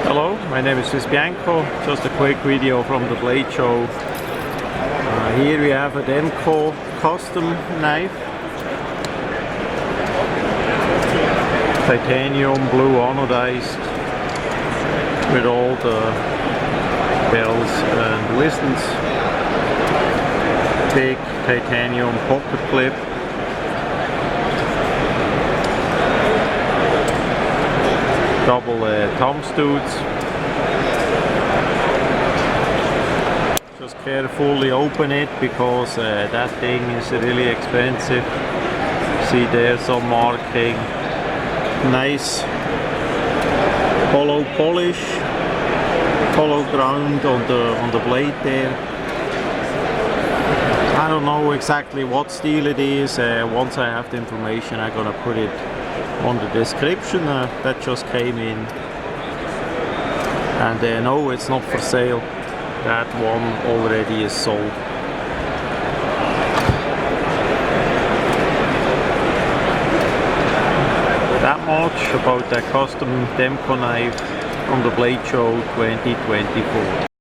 Hello, my name is demko. Just a quick video from the blade show. Here we have a demko custom knife. Titanium blue anodized with all the bells and whistles. Big titanium pocket clip. Double thumb studs. Just carefully open it because that thing is really expensive. See there some marking. Nice hollow polish, hollow ground on the blade there. I don't know exactly what steel it is. Once I have the information, I'm gonna put it on the description. That just came in, and no, it's not for sale. That one already is sold. That much about that custom demko knife from the blade show 2024.